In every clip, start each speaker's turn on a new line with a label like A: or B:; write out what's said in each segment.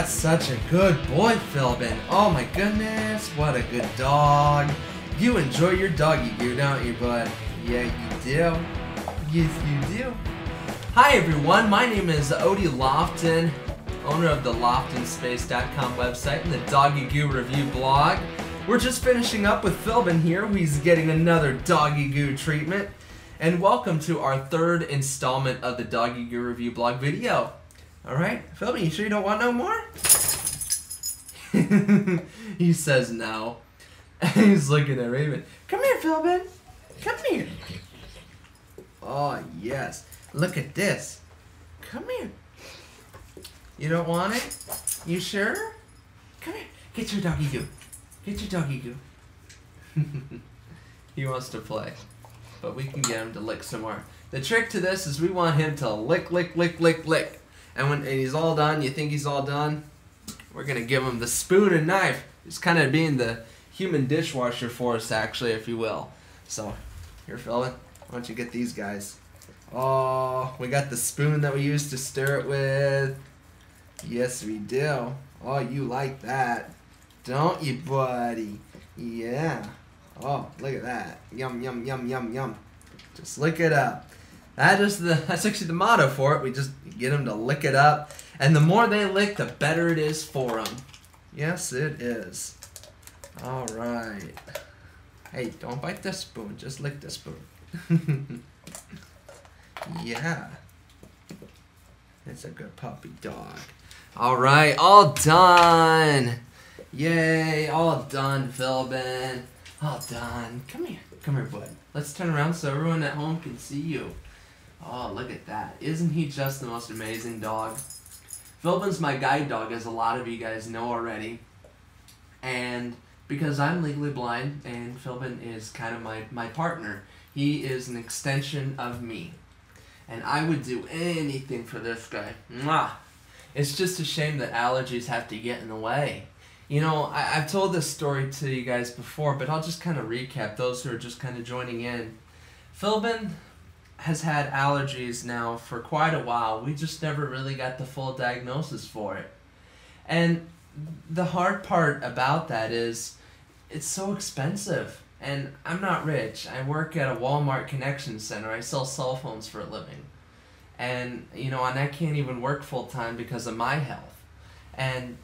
A: That's such a good boy, Philbin. Oh my goodness, what a good dog. You enjoy your doggy goo, don't you, bud? Yeah, you do. Yes, you do. Hi everyone, my name is Odie Lofton, owner of the LoftonSpace.com website and the Doggy Goo review blog. We're just finishing up with Philbin here. He's getting another Doggy Goo treatment. And welcome to our third installment of the Doggy Goo review blog video. Alright, Philbin, you sure you don't want no more? He says no. He's looking at Raven. Come here, Philbin. Come here. Oh, yes. Look at this. Come here. You don't want it? You sure? Come here. Get your doggy goo. Get your doggy goo. He wants to play, but we can get him to lick some more. The trick to this is we want him to lick, lick, lick, lick, lick. And when he's all done, you think he's all done, we're going to give him the spoon and knife. It's kind of being the human dishwasher for us, actually, if you will. So, here, Philbin, why don't you get these guys? Oh, we got the spoon that we used to stir it with. Yes, we do. Oh, you like that, don't you, buddy? Yeah. Oh, look at that. Yum, yum, yum, yum, yum. Just lick it up. That's actually the motto for it. We just get them to lick it up. And the more they lick, the better it is for them. Yes, it is. All right. Hey, don't bite the spoon. Just lick the spoon. Yeah. It's a good puppy dog. All right, all done. Yay, all done, Philbin. All done. Come here. Come here, bud. Let's turn around so everyone at home can see you. Oh, look at that. Isn't he just the most amazing dog? Philbin's my guide dog, as a lot of you guys know already. And because I'm legally blind and Philbin is kind of my partner, he is an extension of me. And I would do anything for this guy. Mwah! It's just a shame that allergies have to get in the way. You know, I've told this story to you guys before, but I'll just kind of recap those who are just kind of joining in. Philbin has had allergies now for quite a while. We just never really got the full diagnosis for it. And the hard part about that is it's so expensive. And I'm not rich. I work at a Walmart Connection Center. I sell cell phones for a living. And, you know, and I can't even work full time because of my health. And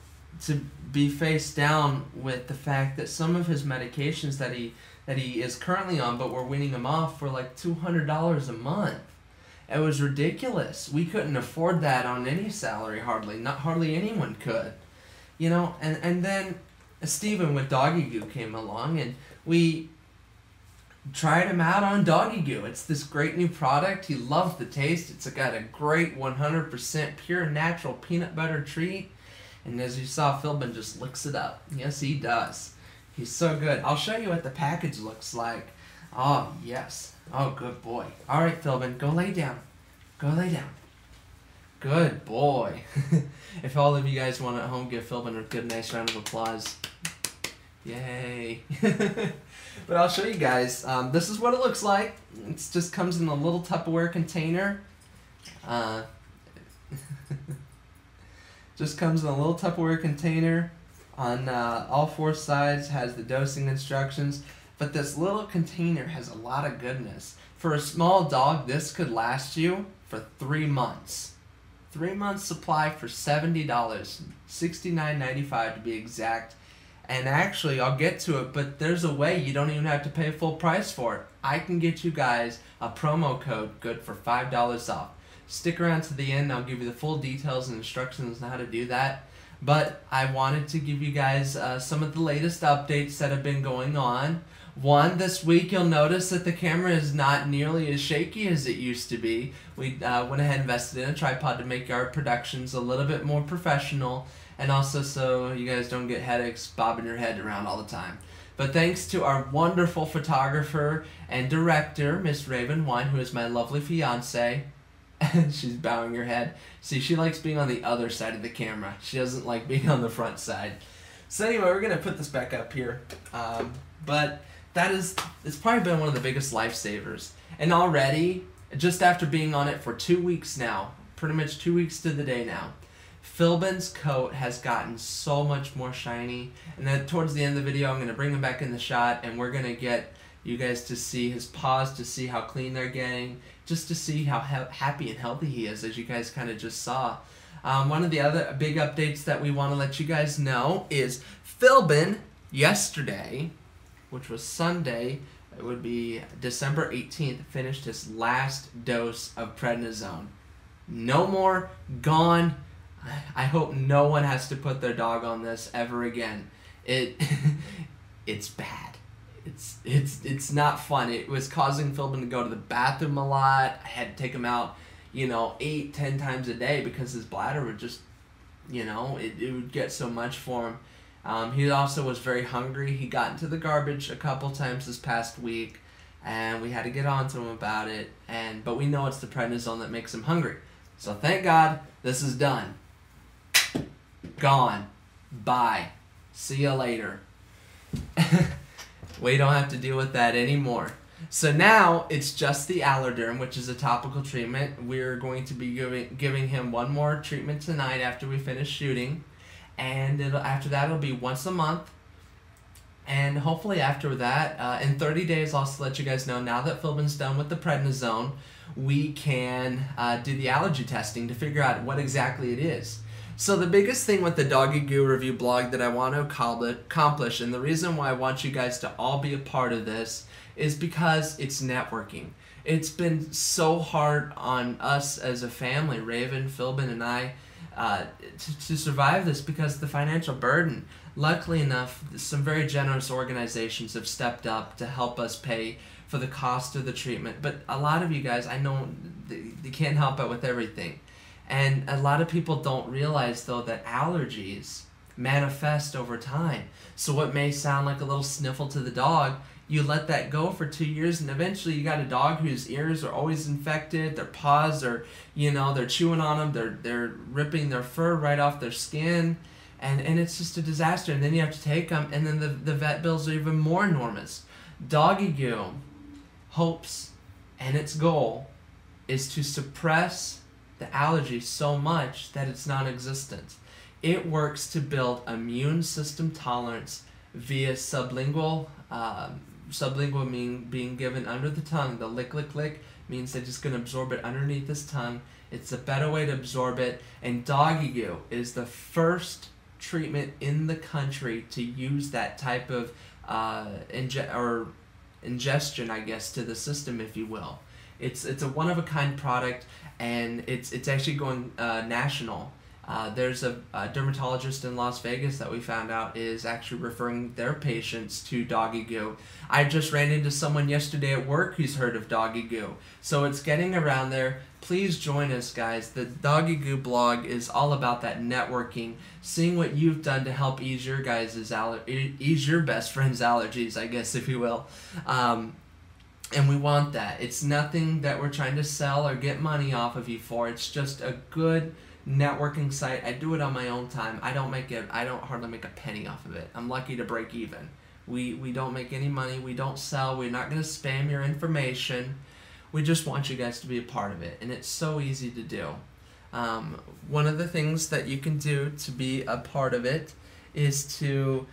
A: to be faced down with the fact that some of his medications that he is currently on, but we're weaning him off for like $200 a month. It was ridiculous. We couldn't afford that on any salary, hardly anyone could. You know, and then Steven with Doggy Goo came along and we tried him out on Doggy Goo. It's this great new product. He loves the taste. It's got a great 100% pure natural peanut butter treat. And as you saw, Philbin just licks it up. Yes, he does. He's so good. I'll show you what the package looks like. Oh, yes. Oh, good boy. All right, Philbin, go lay down. Go lay down. Good boy. If all of you guys want at home, give Philbin a good, nice round of applause. Yay. But I'll show you guys. This is what it looks like. It just comes in a little Tupperware container. Just comes in a little Tupperware container. On all four sides has the dosing instructions. But this little container has a lot of goodness. For a small dog, this could last you for 3 months. 3 months supply for $70. $69.95 to be exact. And actually, I'll get to it, but there's a way you don't even have to pay full price for it. I can get you guys a promo code good for $5 off. Stick around to the end. I'll give you the full details and instructions on how to do that. But I wanted to give you guys some of the latest updates that have been going on. One, this week you'll notice that the camera is not nearly as shaky as it used to be. We went ahead and invested in a tripod to make our productions a little bit more professional. And also so you guys don't get headaches bobbing your head around all the time. But thanks to our wonderful photographer and director, Miss Raven Wine, who is my lovely fiance. She's bowing her head. See, she likes being on the other side of the camera. She doesn't like being on the front side. So anyway, we're going to put this back up here. But it's probably been one of the biggest lifesavers. And already, just after being on it for 2 weeks now, pretty much 2 weeks to the day now, Philbin's coat has gotten so much more shiny, and then towards the end of the video I'm going to bring him back in the shot, and we're going to get you guys to see his paws, to see how clean they're getting, just to see how happy and healthy he is, as you guys kind of just saw. One of the other big updates that we want to let you guys know is Philbin yesterday, which was Sunday, it would be December 18th, finished his last dose of prednisone. No more, gone. I hope no one has to put their dog on this ever again. It's bad. It's not fun. It was causing Philbin to go to the bathroom a lot. I had to take him out, 8-10 times a day because his bladder would just, it would get so much for him. He also was very hungry. He got into the garbage a couple times this past week, and we had to get on to him about it. But we know it's the prednisone that makes him hungry. So thank God this is done. Gone. Bye. See you later. We don't have to deal with that anymore. So now it's just the Allerderm, which is a topical treatment. We're going to be giving him one more treatment tonight after we finish shooting. And after that, it'll be once a month. And hopefully after that, in 30 days, I'll also let you guys know, now that Philbin's done with the prednisone, we can do the allergy testing to figure out what exactly it is. So the biggest thing with the Doggy GOO review blog that I want to accomplish, and the reason why I want you guys to all be a part of this, is because it's networking. It's been so hard on us as a family, Raven, Philbin, and I, to survive this because of the financial burden. Luckily enough, some very generous organizations have stepped up to help us pay for the cost of the treatment. But a lot of you guys, I know they can't help out with everything. And a lot of people don't realize, though, that allergies manifest over time. So what may sound like a little sniffle to the dog, you let that go for 2 years, and eventually you got a dog whose ears are always infected, their paws are, they're chewing on them, they're ripping their fur right off their skin, and it's just a disaster. And then you have to take them, and then the vet bills are even more enormous. Doggy GOO hopes, and its goal, is to suppress the allergy so much that it's non-existent. It works to build immune system tolerance via sublingual, sublingual being given under the tongue. The lick, lick, lick means they're just going to absorb it underneath this tongue. It's a better way to absorb it, and Doggy GOO is the first treatment in the country to use that type of ingestion, I guess, to the system, if you will. It's a one-of-a-kind product, and it's actually going national. There's a dermatologist in Las Vegas that we found out is actually referring their patients to Doggy GOO. I just ran into someone yesterday at work who's heard of Doggy GOO. So it's getting around there. Please join us, guys. The Doggy GOO blog is all about that networking, seeing what you've done to help ease your ease your best friend's allergies, I guess, if you will. And we want that. It's nothing that we're trying to sell or get money off of you for. It's just a good networking site. I do it on my own time. I don't hardly make a penny off of it. I'm lucky to break even. We don't make any money. We don't sell. We're not going to spam your information. We just want you guys to be a part of it, and it's so easy to do. One of the things that you can do to be a part of it is to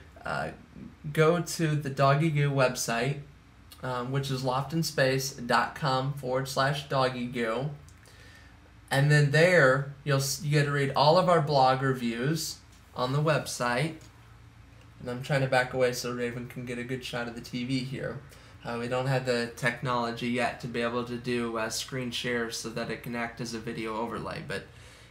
A: go to the Doggy GOO website, which is LoftonSpace.com/Doggy GOO. And then there, you get to read all of our blog reviews on the website. And I'm trying to back away so Raven can get a good shot of the TV here. We don't have the technology yet to be able to do screen shares so that it can act as a video overlay. But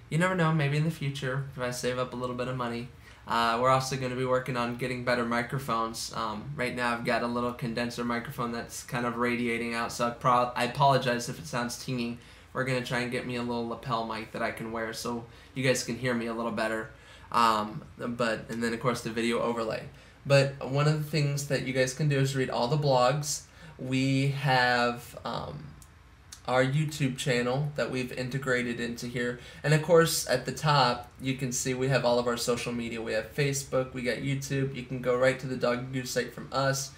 A: you never know, maybe in the future, if I save up a little bit of money. We're also going to be working on getting better microphones. Right now I've got a little condenser microphone that's kind of radiating out, so I apologize if it sounds tingy. We're going to try and get me a little lapel mic that I can wear so you guys can hear me a little better. And then of course the video overlay. But one of the things that you guys can do is read all the blogs. We have our YouTube channel that we've integrated into here. And of course, at the top, you can see we have all of our social media. We have Facebook, we got YouTube. You can go right to the Doggy GOO site from us.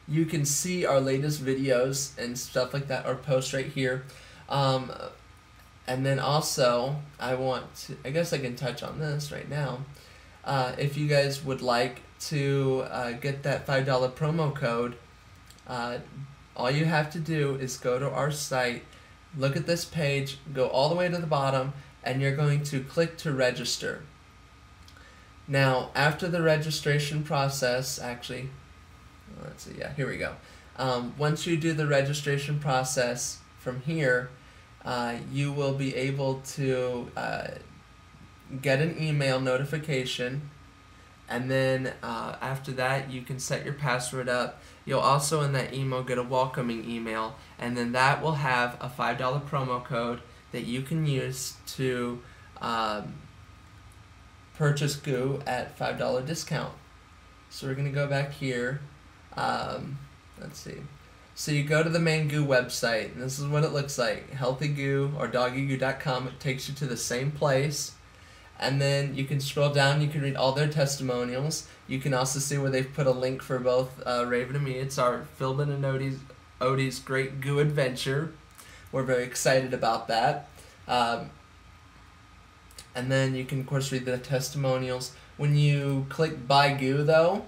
A: You can see our latest videos and stuff like that, our posts right here. And then also, I guess I can touch on this right now. If you guys would like to get that $5 promo code, all you have to do is go to our site, look at this page, go all the way to the bottom, and you're going to click to register. Now, after the registration process, actually, let's see, yeah, here we go. Once you do the registration process from here, you will be able to get an email notification, and then after that you can set your password up. You'll also in that email get a welcoming email, and then that will have a $5 promo code that you can use to purchase goo at $5 discount. So we're gonna go back here. Let's see. So you go to the main goo website, and this is what it looks like. Healthy Goo or doggygoo.com. It takes you to the same place. And then you can scroll down, you can read all their testimonials. You can also see where they've put a link for both Raven and me. It's our Philbin and Odie's Great Goo Adventure. We're very excited about that. And then you can, of course, read the testimonials. When you click Buy Goo, though,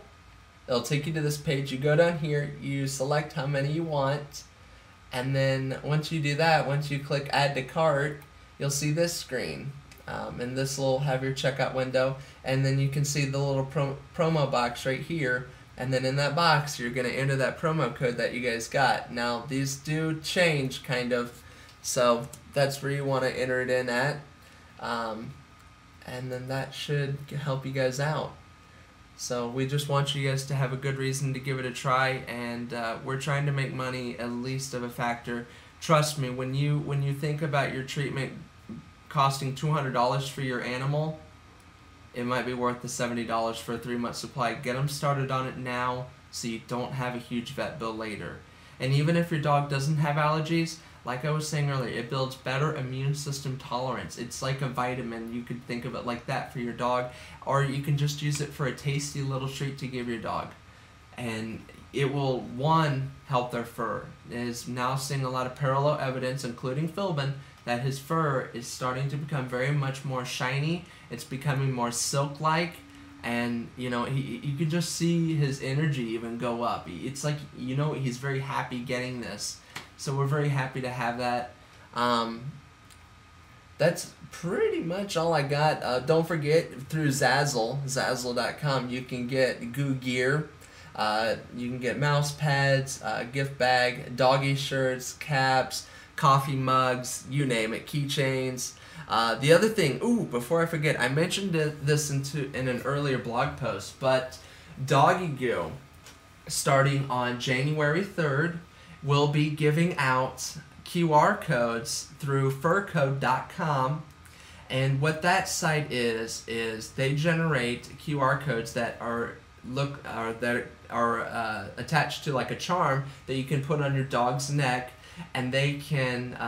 A: it'll take you to this page. You go down here, you select how many you want, and then once you do that, once you click Add to Cart, you'll see this screen. And this will have your checkout window, and then you can see the little promo box right here, and then in that box you're going to enter that promo code that you guys got. Now these do change kind of, so that's where you want to enter it in at, and then that should help you guys out. So we just want you guys to have a good reason to give it a try, and we're trying to make money at least of a factor. Trust me, when you think about your treatment costing $200 for your animal, it might be worth the $70 for a 3-month supply. Get them started on it now so you don't have a huge vet bill later. And even if your dog doesn't have allergies, like I was saying earlier, it builds better immune system tolerance. It's like a vitamin. You could think of it like that for your dog, or you can just use it for a tasty little treat to give your dog. And it will, one, help their fur. It is now seeing a lot of parallel evidence, including Philbin, that his fur is starting to become very much more shiny. It's becoming more silk-like, and you know, you can just see his energy even go up. It's like, you know, he's very happy getting this. So we're very happy to have that. That's pretty much all I got. Don't forget, through Zazzle.com, you can get goo gear. You can get mouse pads, gift bag, doggy shirts, caps, coffee mugs, you name it, keychains. The other thing, before I forget, I mentioned this in an earlier blog post, but Doggy GOO, starting on January 3rd, will be giving out QR codes through furcode.com. And what that site is they generate QR codes that are attached to like a charm that you can put on your dog's neck, and they can,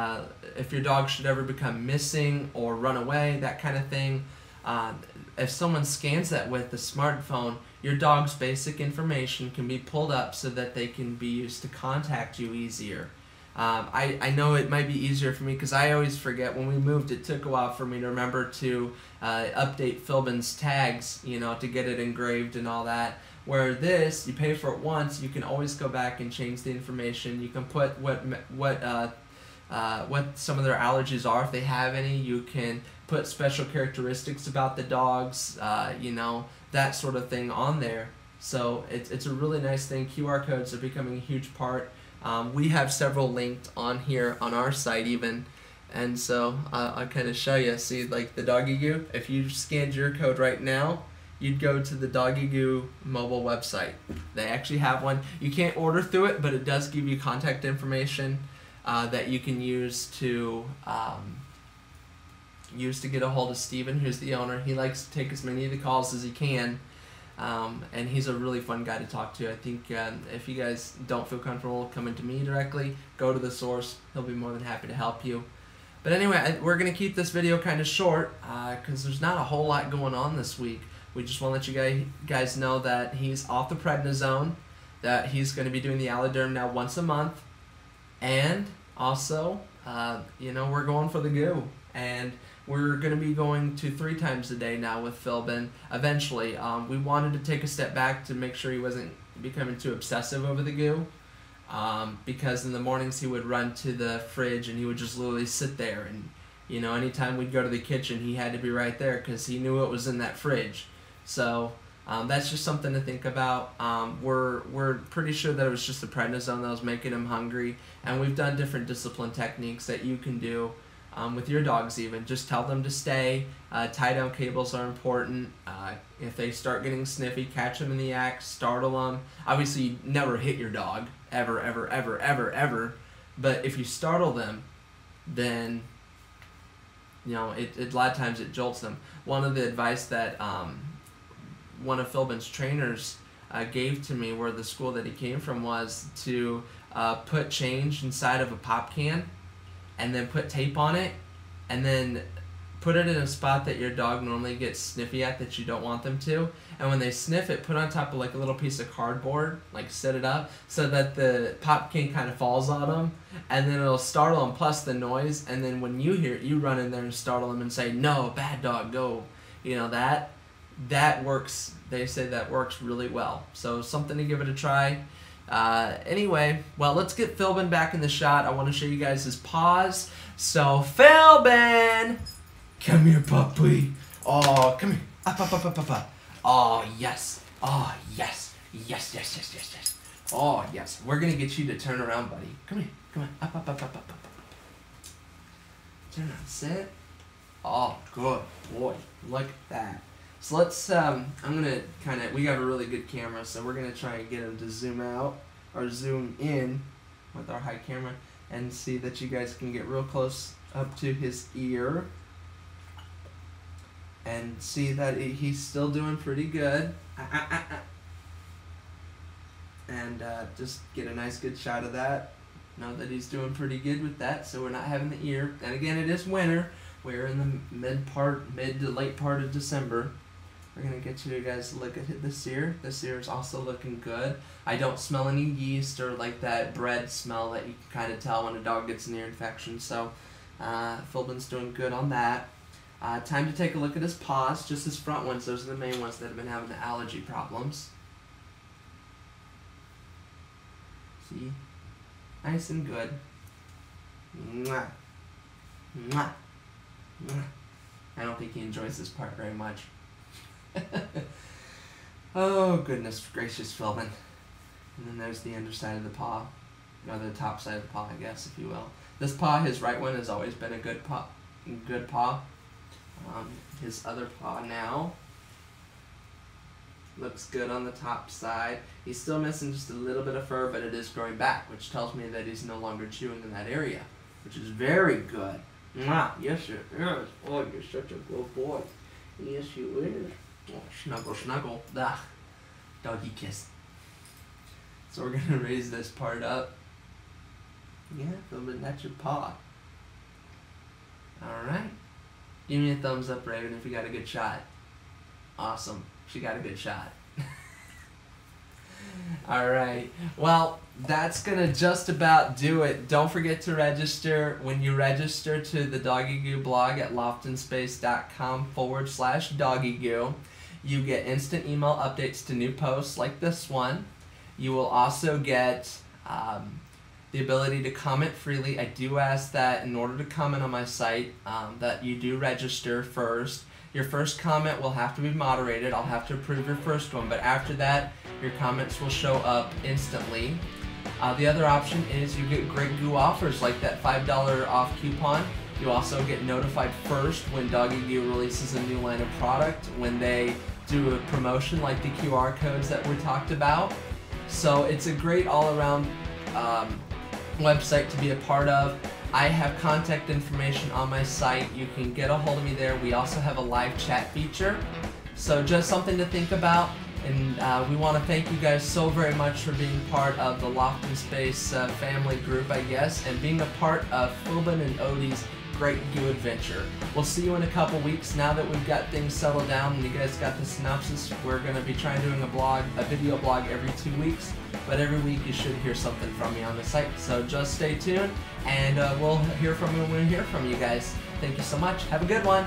A: if your dog should ever become missing or run away, that kind of thing, if someone scans that with the smartphone, your dog's basic information can be pulled up so that they can be used to contact you easier. I know it might be easier for me because I always forget. When we moved, it took a while for me to remember to update Philbin's tags, you know, to get it engraved and all that. Where this, you pay for it once, you can always go back and change the information. You can put what some of their allergies are if they have any. You can put special characteristics about the dogs, you know, that sort of thing on there. So it's a really nice thing. QR codes are becoming a huge part. We have several linked on here on our site even, and so I'll kind of show you. See, like the Doggy GOO, if you scanned your code right now, you'd go to the Doggy GOO mobile website. They actually have one. You can't order through it, but it does give you contact information that you can use to get a hold of Steven, who's the owner. He likes to take as many of the calls as he can, and he's a really fun guy to talk to. I think if you guys don't feel comfortable coming to me directly, go to the source. He'll be more than happy to help you. But anyway, we're going to keep this video kind of short because there's not a whole lot going on this week. We just want to let you guys know that he's off the prednisone, that he's going to be doing the Alloderm now once a month, and also you know, we're going for the goo. And we're going to be going to 3 times a day now with Philbin eventually. We wanted to take a step back to make sure he wasn't becoming too obsessive over the goo. Because in the mornings he would run to the fridge and he would just literally sit there. And, you know, anytime we'd go to the kitchen, he had to be right there because he knew what was in that fridge. So that's just something to think about. We're pretty sure that it was just the prednisone that was making him hungry. And we've done different discipline techniques that you can do with your dogs even. Just tell them to stay. Tie-down cables are important. If they start getting sniffy, catch them in the act, startle them. Obviously, you never hit your dog, ever, ever, ever, ever, ever. But if you startle them, then, you know, a lot of times it jolts them. One of the advice that one of Philbin's trainers gave to me, where the school that he came from, was to put change inside of a pop can and then put tape on it and then put it in a spot that your dog normally gets sniffy at that you don't want them to. And when they sniff it, put on top of like a little piece of cardboard, like set it up so that the pop can kind of falls on them, and then it'll startle them plus the noise. And then when you hear it, you run in there and startle them and say, "No, bad dog, go." You know, that works. They say that works really well. So something to give it a try. Anyway, well, let's get Philbin back in the shot. I want to show you guys his paws. So, Philbin! Come here, puppy. Oh, come here. Up, up, up, up, up, up. Oh, yes. Oh, yes. Yes, yes, yes, yes, yes. Oh, yes. We're going to get you to turn around, buddy. Come here. Come on. Up, up, up, up, up, up, up. Turn around. Sit. Oh, good boy. Look at that. So let's, I'm going to kind of, we have a really good camera, so we're going to try and get him to zoom out, or zoom in with our high camera, and see that you guys can get real close up to his ear, and see that he's still doing pretty good. And just get a nice good shot of that. Know that he's doing pretty good with that, so we're not having the ear. And again, it is winter. We're in the mid to late part of December. We're going to get you guys to look at this ear. This ear is also looking good. I don't smell any yeast or like that bread smell that you can kind of tell when a dog gets an ear infection. So Philbin's doing good on that. Time to take a look at his paws, just his front ones. Those are the main ones that have been having the allergy problems. See? Nice and good. Mwah. Mwah. Mwah. I don't think he enjoys this part very much. Oh, goodness gracious, Philbin. And then there's the underside of the paw. Or the top side of the paw, I guess, if you will. This paw, his right one, has always been a good paw. His other paw now looks good on the top side. He's still missing just a little bit of fur, but it is growing back, which tells me that he's no longer chewing in that area, which is very good. Mwah. Yes, it is. Oh, you're such a good boy. Yes, you is. Oh, snuggle, snuggle. Ah, doggy kiss. So we're going to raise this part up. Yeah, Philbin, that's your paw. Alright. Give me a thumbs up, Raven, if you got a good shot. Awesome. She got a good shot. Alright. Well, that's going to just about do it. Don't forget to register. When you register to the Doggy Goo blog at loftonspace.com/Doggy Goo, you get instant email updates to new posts like this one. You will also get the ability to comment freely. I do ask that in order to comment on my site that you do register first. Your first comment will have to be moderated. I'll have to approve your first one, but after that, your comments will show up instantly. The other option is you get great goo offers like that $5 off coupon. You also get notified first when Doggy Goo releases a new line of product, when they do a promotion like the QR codes that we talked about. So it's a great all-around website to be a part of. I have contact information on my site. You can get a hold of me there. We also have a live chat feature. So just something to think about. And we want to thank you guys so very much for being part of the LoftonSpace family group, I guess, and being a part of Philbin and Odie's Great Goo adventure. We'll see you in a couple weeks. Now that we've got things settled down and you guys got the synopsis, we're going to be trying doing a video blog every 2 weeks, but every week you should hear something from me on the site. So just stay tuned, and we'll hear from you when we hear from you guys. Thank you so much. Have a good one.